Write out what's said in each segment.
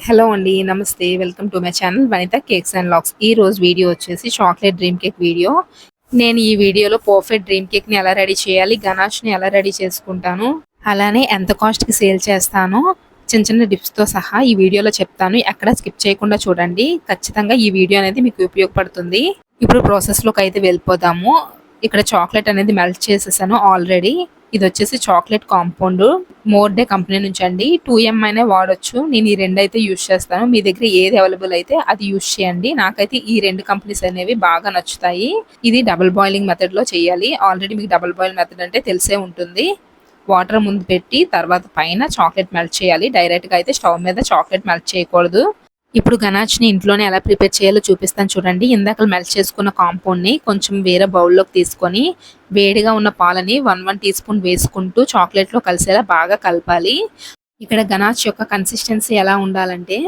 Hello అండి. నమస్తే. Welcome to my channel Vanitha cakes and vlogs. ఈ రోజు వీడియో వచ్చేసి చాక్లెట్ డ్రీమ్ కేక్ వీడియో. నేను ఈ వీడియోలో పర్ఫెక్ట్ డ్రీమ్ కేక్‌ని ఎలా రెడీ చేయాలి, గనాష్‌ని ఎలా రెడీ చేసుకుంటాను, అలానే ఎంత కాస్ట్‌కి సేల్ చేస్తానో చిన్న చిన్న టిప్స్‌తో సహా ఈ వీడియోలో చెప్తాను. ఎక్కడ స్కిప్ చేయకుండా చూడండి. ఖచ్చితంగా ఈ వీడియో అనేది మీకు ఉపయోగపడుతుంది. ఇప్పుడు ప్రాసెస్‌లోకి అయితే వెళ్ళిపోదాము. ఇక్కడ చాక్లెట్ అనేది మెల్ట్ చేసేసాను ఆల్రెడీ. ఇది వచ్చేసి chocolate compound more day company నుంచి అండి. 2M అయినా వాడొచ్చు. నేను ఈ రెండు అయితే యూజ్ చేస్తాను. మీ దగ్గర ఏది అవైలబుల్ అయితే అది యూజ్ చేయండి. నాకైతే ఈ రెండు కంపెనీస్ అనేవి బాగా నచ్చుతాయి. ఇది డబుల్ బాయిలింగ్ మెథడ్ లో చేయాలి. ఆల్రెడీ మీకు డబుల్ బాయిల్ మెథడ్ అంటే తెలిసే ఉంటుంది. వాటర్ ముందు పెట్టి తర్వాత పైన చాక్లెట్ మెల్ట్ చేయాలి. డైరెక్ట్ గా అయితే స్టవ్ మీద చాక్లెట్ మెల్ట్ చేయకూడదు. ఇప్పుడు గనాచ్ని ఇంట్లోనే ఎలా ప్రిపేర్ చేయాలో చూపిస్తాను చూడండి. ఇందాక మెల్ట్ చేసుకున్న కాంపౌండ్ని కొంచెం వేరే బౌల్లోకి తీసుకొని వేడిగా ఉన్న పాలని 1 టీ స్పూన్ వేసుకుంటూ చాక్లెట్లో కలిసేలా బాగా కలపాలి. ఇక్కడ గనాచ్ యొక్క కన్సిస్టెన్సీ ఎలా ఉండాలంటే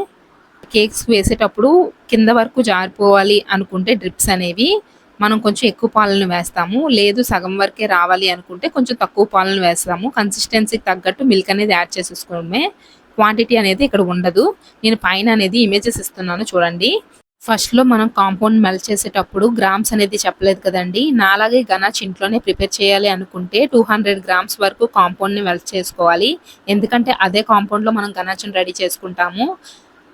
కేక్స్ వేసేటప్పుడు కింద వరకు జారిపోవాలి అనుకుంటే డ్రిప్స్ అనేవి మనం కొంచెం ఎక్కువ పాలను వేస్తాము. లేదు సగం వరకే రావాలి అనుకుంటే కొంచెం తక్కువ పాలను వేస్తాము. కన్సిస్టెన్సీకి తగ్గట్టు మిల్క్ అనేది యాడ్ చేసేసుకోవడమే. క్వాంటిటీ అనేది ఇక్కడ ఉండదు. నేను పైన అనేది ఇమేజెస్ ఇస్తున్నాను చూడండి. ఫస్ట్లో మనం కాంపౌండ్ మెల్ట్ చేసేటప్పుడు గ్రామ్స్ అనేది చెప్పలేదు కదండి. నాలాగే గనాచ్ ఇంట్లోనే ప్రిపేర్ చేయాలి అనుకుంటే 200 గ్రామ్స్ వరకు కాంపౌండ్ని మెల్ట్ చేసుకోవాలి. ఎందుకంటే అదే కాంపౌండ్లో మనం గనాచ్ని రెడీ చేసుకుంటాము.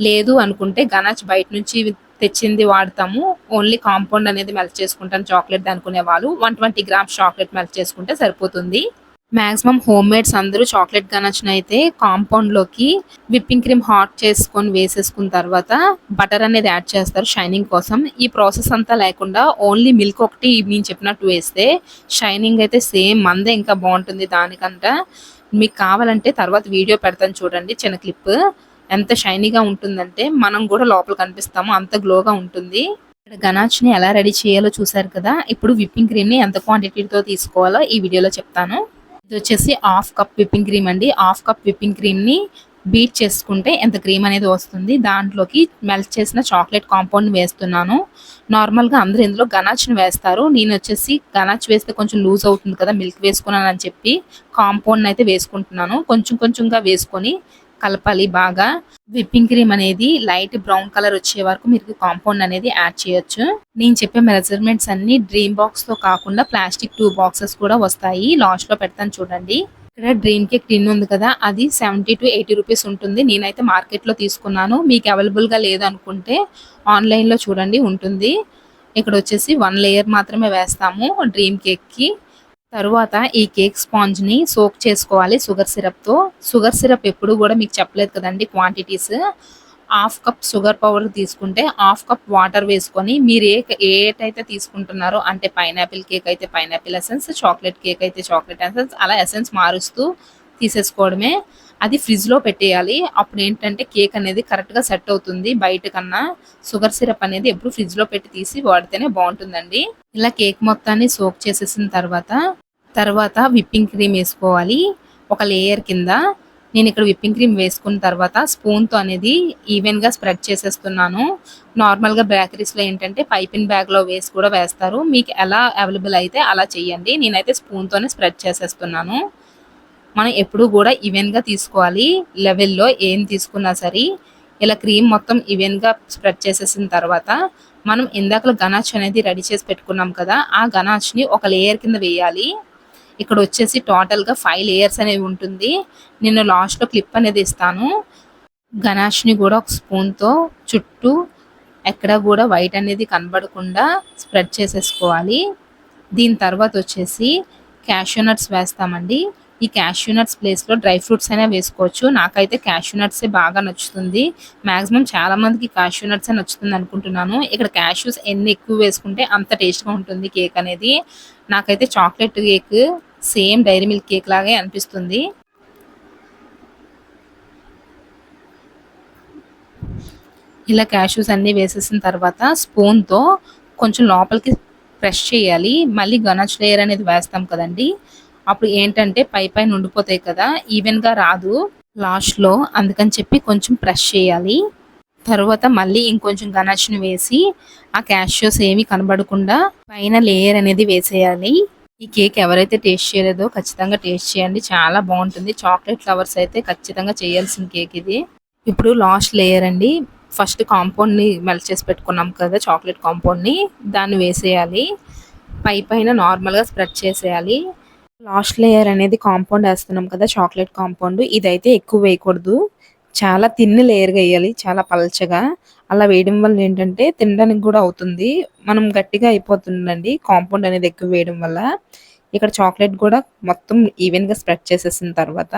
లేదు అనుకుంటే గనాచ్ బయట నుంచి తెచ్చింది వాడతాము. ఓన్లీ కాంపౌండ్ అనేది మెల్ట్ చేసుకుంటాను చాక్లెట్ అనుకునే వాళ్ళు 120 గ్రామ్స్ చాక్లెట్ మెల్ట్ చేసుకుంటే సరిపోతుంది. మాక్సిమం హోమ్ మేడ్స్ అందరూ చాక్లెట్ గనాచ్ని అయితే కాంపౌండ్లోకి విప్పింగ్ క్రీమ్ హాట్ చేసుకొని వేసేసుకున్న తర్వాత బటర్ అనేది యాడ్ చేస్తారు షైనింగ్ కోసం. ఈ ప్రాసెస్ అంతా లేకుండా ఓన్లీ మిల్క్ ఒకటి నేను చెప్పినట్టు వేస్తే షైనింగ్ అయితే సేమ్ మందే ఇంకా బాగుంటుంది దానికంట. మీకు కావాలంటే తర్వాత వీడియో పెడతాను చూడండి చిన్న క్లిప్. ఎంత షైనీగా ఉంటుందంటే మనం కూడా లోపల కనిపిస్తాము, అంత గ్లోగా ఉంటుంది. ఇక్కడ గనాచ్ని ఎలా రెడీ చేయాలో చూసారు కదా. ఇప్పుడు విప్పింగ్ క్రీమ్ని ఎంత క్వాంటిటీతో తీసుకోవాలో ఈ వీడియోలో చెప్తాను. ఇది వచ్చేసి హాఫ్ కప్ విప్పింగ్ క్రీమ్ అండి. హాఫ్ కప్ విప్పింగ్ క్రీమ్ని బీట్ చేసుకుంటే ఎంత క్రీమ్ అనేది వస్తుంది. దాంట్లోకి మెల్ట్ చేసిన చాక్లెట్ కాంపౌండ్ వేస్తున్నాను. నార్మల్గా అందరూ ఇందులో గనాచ్ని వేస్తారు. నేను వచ్చేసి గనాచ్ వేస్తే కొంచెం లూజ్ అవుతుంది కదా మిల్క్ వేసుకున్నాను అని చెప్పి కాంపౌండ్ అయితే వేసుకుంటున్నాను. కొంచెం కొంచెంగా వేసుకొని కలపాలి బాగా. విప్పింగ్ క్రీమ్ అనేది లైట్ బ్రౌన్ కలర్ వచ్చే వరకు మీరు కాంపౌండ్ అనేది యాడ్ చేయొచ్చు. నేను చెప్పే మెజర్మెంట్స్ అన్ని డ్రీమ్ బాక్స్ తో కాకుండా ప్లాస్టిక్ 2 బాక్సెస్ కూడా వస్తాయి. లాస్ట్ లో పెడతాను చూడండి. ఇక్కడ డ్రీమ్ కేక్ టిన్ ఉంది కదా, అది 70 to 80 రూపీస్ ఉంటుంది. నేనైతే మార్కెట్ లో తీసుకున్నాను. మీకు అవైలబుల్ గా లేదు అనుకుంటే ఆన్లైన్ లో చూడండి ఉంటుంది. ఇక్కడ వచ్చేసి 1 లేయర్ మాత్రమే వేస్తాము డ్రీమ్ కేక్ కి. తరువాత ఈ కేక్ స్పాంజ్ ని సోక్ చేసుకోవాలి షుగర్ సిరప్ తో. షుగర్ సిరప్ ఎప్పుడు కూడా మీకు చెప్పలేదు కదండి quantities. Half cup sugar powder తీసుకుంటే హాఫ్ కప్ వాటర్ వేసుకొని మీరు ఏటైతే తీసుకుంటున్నారో అంటే పైనాపిల్ కేక్ అయితే పైనాపిల్ ఎసెన్స్, చాక్లెట్ కేక్ అయితే చాక్లెట్ ఎసెన్స్, అలా ఎసెన్స్ మారుస్తూ తీసేసుకోవడమే. అది ఫ్రిడ్జ్ లో పెట్టేయాలి. అప్పుడు ఏంటంటే కేక్ అనేది కరెక్ట్ గా సెట్ అవుతుంది. బయట కన్నా షుగర్ సిరప్ అనేది ఎప్పుడు ఫ్రిడ్జ్ లో పెట్టి తీసి వాడితేనే బాగుంటుందండి. ఇలా కేక్ మొత్తాన్ని సోక్ చేసేసిన తర్వాత విప్పింగ్ క్రీమ్ వేసుకోవాలి ఒక లేయర్ కింద. నేను ఇక్కడ విప్పింగ్ క్రీమ్ వేసుకున్న తర్వాత స్పూన్తో అనేది ఈవెన్గా స్ప్రెడ్ చేసేస్తున్నాను. నార్మల్గా బేకరీస్లో ఏంటంటే పైపింగ్ బ్యాగ్లో వేసి కూడా వేస్తారు. మీకు ఎలా అవైలబుల్ అయితే అలా చేయండి. నేనైతే స్పూన్తోనే స్ప్రెడ్ చేసేస్తున్నాను. మనం ఎప్పుడు కూడా ఈవెన్గా తీసుకోవాలి. లెవెల్లో ఏం తీసుకున్నా సరే ఇలా క్రీమ్ మొత్తం ఈవెన్గా స్ప్రెడ్ చేసేసిన తర్వాత మనం ఇందాక గనాచ్ అనేది రెడీ చేసి పెట్టుకున్నాం కదా, ఆ గనాచ్ని ఒక లేయర్ కింద వేయాలి. ఇక్కడ వచ్చేసి టోటల్గా 5 లేయర్స్ అనేవి ఉంటుంది. నేను లాస్ట్లో క్లిప్ అనేది ఇస్తాను. గనాష్ని కూడా ఒక స్పూన్తో చుట్టూ ఎక్కడ కూడా వైట్ అనేది కనబడకుండా స్ప్రెడ్ చేసేసుకోవాలి. దీని తర్వాత వచ్చేసి క్యాష్యూ నట్స్ వేస్తామండి. ఈ క్యాష్యూ నట్స్ ప్లేస్లో డ్రై ఫ్రూట్స్ అయినా వేసుకోవచ్చు. నాకైతే క్యాష్యూ నట్సే బాగా నచ్చుతుంది. మ్యాక్సిమం చాలా మందికి క్యాష్యూ నట్సే నచ్చుతుంది అనుకుంటున్నాను. ఇక్కడ క్యాష్యూస్ ఎన్ని ఎక్కువ వేసుకుంటే అంత టేస్ట్గా ఉంటుంది కేక్ అనేది. నాకైతే chocolate cake same Dairy Milk cake లాగే అనిపిస్తుంది. ఇలా క్యాష్యూస్ అన్నీ వేసేసిన తర్వాత స్పూన్తో కొంచెం లోపలికి ప్రెస్ చేయాలి. మళ్ళీ గనాచ్ లేయర్ అనేది వేస్తాం కదండి, అప్పుడు ఏంటంటే పైన ఉండిపోతాయి కదా, ఈవెన్గా రాదు లాస్ట్లో. అందుకని చెప్పి కొంచెం ప్రెస్ చేయాలి. తర్వాత మళ్ళీ ఇంకొంచెం గనాచ్ని వేసి ఆ క్యాష్యూస్ ఏమీ కనబడకుండా పైన లేయర్ అనేది వేసేయాలి. ఈ కేక్ ఎవరైతే టేస్ట్ చేయలేదో ఖచ్చితంగా టేస్ట్ చేయండి, చాలా బాగుంటుంది. చాక్లెట్ లవర్స్ అయితే ఖచ్చితంగా చేయాల్సిన కేక్ ఇది. ఇప్పుడు లాస్ట్ లేయర్ అండి. ఫస్ట్ కాంపౌండ్‌ని మెల్ట్ చేసి పెట్టుకున్నాం కదా! చాక్లేట్ కాంపౌండ్‌ని దాన్ని వేసేయాలి. పైన నార్మల్‌గా స్ప్రెడ్ చేసేయాలి. లాస్ట్ లేయర్ అనేది కాంపౌండ్ ఏస్తున్నాం కదా! Chocolate compound. ఇదైతే ఎక్కువ వేయకూడదు. చాలా థిన్ లేయర్‌గా ఎయ్యాలి. చాలా పల్చగా. అలా వేయడం వల్ల ఏంటంటే తినడానికి గూడా అవుతుంది. మనం గట్టిగా అయిపోతుందండి కాంపౌండ్ అనేది ఎక్కువ వేయడం వల్ల. ఇక్కడ చాక్లేట్ గూడా మొత్తం ఈవెన్‌గా స్ప్రెడ్ చేసేసిన తర్వాత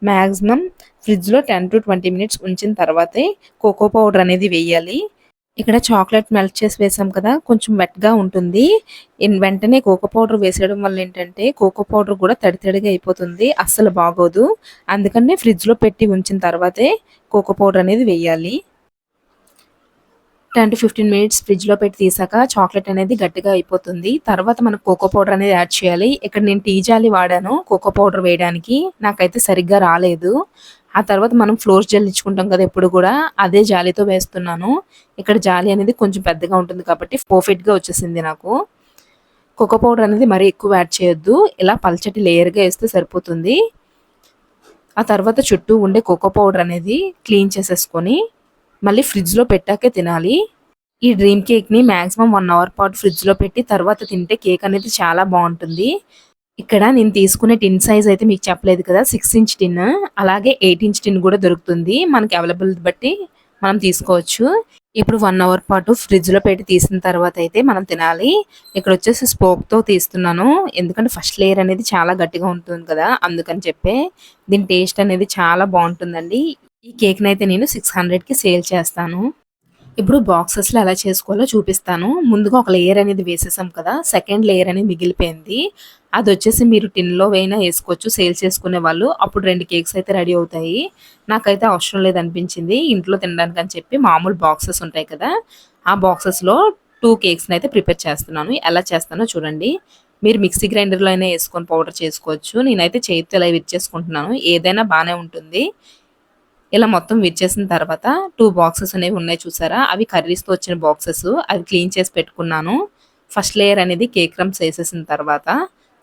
మాక్సిమం ఫ్రిడ్జ్‌లో 10-20 మినిట్స్ ఉంచిన తర్వాతే కోకో పౌడర్ అనేది వేయాలి. ఇక్కడ చాక్లేట్ మెల్ట్ చేసి వేసాం కదా! కొంచెం వెట్‌గా ఉంటుంది. వెంటనే కోకో పౌడర్ వేసేయడం వల్ల ఏంటంటే, కోకో పౌడర్ కూడా తడి తడిగా అయిపోతుంది. అస్సలు బాగోదు. అందుకనే ఫ్రిడ్జ్‌లో పెట్టి ఉంచిన తర్వాతే కోకో పౌడర్ అనేది వేయాలి. 10-15 మినిట్స్ ఫ్రిడ్జ్‌లో పెట్టి తీసాక చాక్లేట్ అనేది గట్టిగా అయిపోతుంది. తర్వాత మనం కోకో పౌడర్ అనేది యాడ్ చేయాలి. ఇక్కడ నేను టీ జాలి వాడాను కోకో పౌడర్ వేయడానికి. నాకైతే సరిగ్గా రాలేదు. ఆ తర్వాత మనం ఫ్లోర్ జల్లించుకుంటాం కదా! ఎప్పుడు గూడా అదే జాలితో వేస్తున్నాను. ఇక్కడ జాలి అనేది కొంచెం పెద్దగా ఉంటుంది కాబట్టి పర్ఫెక్ట్‌గా వచ్చేసింది నాకు. కోకో పౌడర్ అనేది మరీ ఎక్కువ యాడ్ చేయొద్దు. ఇలా పల్చటి లేయర్‌గా ఏస్తే సరిపోతుంది. ఆ తర్వాత చుట్టూ ఉండే కోకో పౌడర్ అనేది క్లీన్ చేసేసుకొని మళ్ళీ ఫ్రిడ్జ్‌లో పెట్టాకే తినాలి. ఈ డ్రీమ్ కేక్‌ని మాక్సిమం 1 అవర్ పాటు ఫ్రిడ్జ్‌లో పెట్టి తర్వాత తింటే కేక్ అనేది చాలా బావుంటుంది. ఇక్కడ నేను తీసుకునే టిన్ సైజ్ అయితే మీకు చెప్పలేదు కదా! 6 ఇంచ్ టిన్. అలాగే 8 ఇంచ్ టిన్ కూడా దొరుకుతుంది. మనకి అవైలబుల్ బట్టి మనం తీసుకోవచ్చు. ఇప్పుడు 1 అవర్ పాటు ఫ్రిడ్జ్‌లో పెట్టి తీసిన తర్వాత అయితే మనం తినాలి. ఇక్కడొచ్చేసి స్పోక్‌తో తీస్తున్నాను. ఎందుకంటే ఫస్ట్ లేయర్ అనేది చాలా గట్టిగా ఉంటుంది కదా! అందుకని చెప్పే. దీని టేస్ట్ అనేది చాలా బావుంటుందండి. ఈ కేక్‌నైతే నేను 600కి సేల్ చేస్తాను. ఇప్పుడు బాక్సెస్‌లో ఎలా చేసుకోవాలో చూపిస్తాను. ముందుగా ఒక లేయర్ అనేది వేసేసాం కదా! సెకండ్ లేయర్ అనేది మిగిలిపోయింది. అదొచ్చేసి మీరు టిన్‌లో అయినా ఏసుకోవచ్చు సేల్ చేసుకునే వాళ్ళు. అప్పుడు 2 కేక్స్ అయితే రెడీ అవుతాయి. నాకైతే అవసరం లేదనిపించింది. ఇంట్లో తినడానికని చెప్పి మామూలు బాక్సెస్ ఉంటాయి కదా! ఆ బాక్సెస్‌లో 2 కేక్స్‌నైతే ప్రిపేర్ చేస్తున్నాను. ఎలా చేస్తానో చూడండి. మీరు మిక్సీ గ్రైండర్‌లో అయినా ఏసుకొని పౌడర్ చేసుకోవచ్చు. నేనైతే చేత్తో ఇలా విరిచేసుకుంటున్నాను. ఏదైనా బానే ఉంటుంది. ఇలా మొత్తం విరిచేసిన తర్వాత 2 బాక్సెస్ అనేవి ఉన్నాయి చూసారా? అవి కర్రీస్‌తో వచ్చిన బాక్సెస్. అవి క్లీన్ చేసి పెట్టుకున్నాను. ఫస్ట్ లేయర్ అనేది కేక్ క్రమ్స్ ఏసేసిన తర్వాత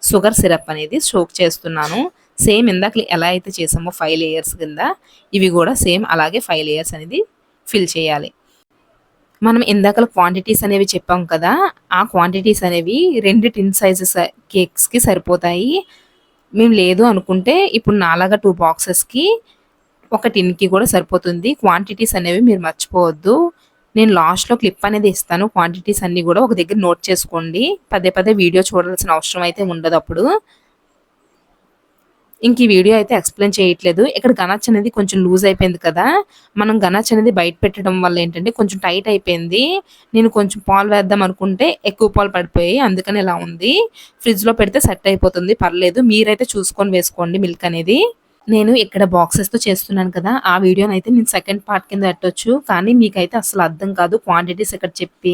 షుగర్ సిరప్ అనేది సోక్ చేస్తున్నాను. సేమ్ ఇందాక ఎలా అయితే చేసామో 5 లేయర్స్ కింద ఇవి గూడా సేమ్ అలాగే 5 లేయర్స్ అనేది ఫిల్ చేయాలి. మనం ఇందాకల క్వాంటిటీస్ అనేవి చెప్పాం కదా! ఆ క్వాంటిటీస్ అనేవి 2 టిన్ సైజెస్ కేక్స్‌కి సరిపోతాయి. మేము లేదు అనుకుంటే ఇప్పుడు నాలాగా 2 బాక్సెస్‌కి ఒక టిన్‌కి కూడా సరిపోతుంది. క్వాంటిటీస్ అనేవి మీరు మర్చిపోవద్దు. నేను లాస్ట్‌లో క్లిప్ అనేది ఇస్తాను. క్వాంటిటీస్ అన్నీ గూడా ఒక దగ్గర నోట్ చేసుకోండి. పదే పదే వీడియో చూడాల్సిన అవసరం అయితే ఉండదప్పుడు. ఇంక ఈ వీడియో అయితే ఎక్స్‌ప్లెయిన్ చేయట్లేదు. ఇక్కడ గనాచ్ అనేది కొంచెం లూజ్ అయిపోయింది కదా! మనం గనాచ్ అనేది బయట పెట్టడం వల్ల ఏంటంటే కొంచెం టైట్ అయిపోయింది. నేను కొంచెం పాలు వేద్దాం అనుకుంటే ఎక్కువ పాలు పడిపోయాయి. అందుకని ఇలా ఉంది. ఫ్రిడ్జ్‌లో పెడితే సెట్ అయిపోతుంది. పర్లేదు. మీరైతే చూసుకొని వేసుకోండి మిల్క్ అనేది. నేను ఇక్కడ బాక్సెస్‌తో చేస్తున్నాను కదా! ఆ వీడియోనైతే నేను సెకండ్ పార్ట్ కింద పెట్టొచ్చు. కానీ మీకైతే అస్సలు అర్థం కాదు. క్వాంటిటీస్ ఇక్కడ చెప్పి,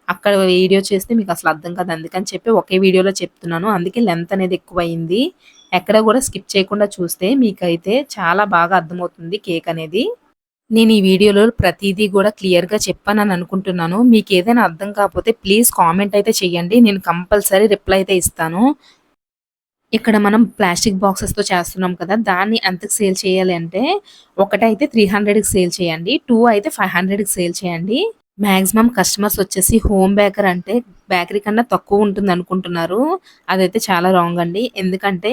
అక్కడ వీడియో చేస్తే మీకసలు అర్థం కాదు. అందుకని చెప్పి ఒకే వీడియోలో చెప్తున్నాను. అందుకే లెంత్ అనేది ఎక్కువయింది. ఎక్కడ కూడా స్కిప్ చేయకుండా చూస్తే మీకైతే చాలా బాగా అర్థమవుతుంది కేక్ అనేది. నేను ఈ వీడియోలో ప్రతీదీ గూడా క్లియర్‌గా చెప్పానని అనుకుంటున్నాను. మీకేదైనా అర్థం కాకపోతే ప్లీజ్ కామెంట్ అయితే చేయండి. నేను కంపల్సరీ రిప్లై అయితే ఇస్తాను. ఇక్కడ మనం ప్లాస్టిక్ బాక్సెస్‌తో చేస్తున్నాం కదా! దాన్ని ఎంతకి సేల్ చేయాలి అంటే, ఒకటైతే 300కి సేల్ చేయండి. 2 అయితే 500కి సేల్ చేయండి. మాక్సిమం కస్టమర్స్ వచ్చేసి హోమ్ బేకర్ అంటే బేకరీ కన్నా తక్కువ ఉంటుందనుకుంటున్నారు. అదైతే చాలా రాంగ్ అండి. ఎందుకంటే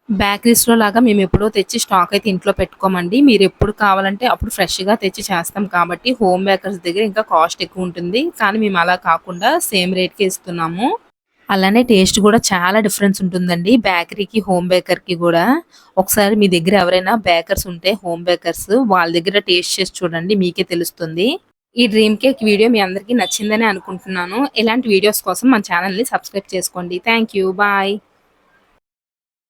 బేకరీస్‌లో లాగా మేమెప్పుడో తెచ్చి స్టాక్ అయితే ఇంట్లో పెట్టుకోమండి. మీరెప్పుడు కావాలంటే అప్పుడు ఫ్రెష్‌గా తెచ్చి చేస్తాం కాబట్టి హోమ్ బేకర్స్ దగ్గర ఇంకా కాస్ట్ ఎక్కువుంటుంది. కానీ మేము అలా కాకుండా సేమ్ రేట్‌కే ఇస్తున్నాము. అలానే టేస్ట్ గూడా చాలా డిఫరెన్స్ ఉంటుందండి. బేకరీకి, హోమ్ బేకర్‌కి గూడా. ఒకసారి మీ దగ్గర ఎవరైనా బేకర్స్ ఉంటే హోమ్ బేకర్స్ వాళ్ళ దగ్గర టేస్ట్ చేసి చూడండి. మీకే తెలుస్తుంది. ఈ డ్రీమ్ కేక్ వీడియో మీ అందరికీ నచ్చిందనే అనుకుంటున్నాను. ఇలాంటి వీడియోస్ కోసం మన ఛానెల్‌ని సబ్స్క్రైబ్ చేసుకోండి. Thank you. బాయ్.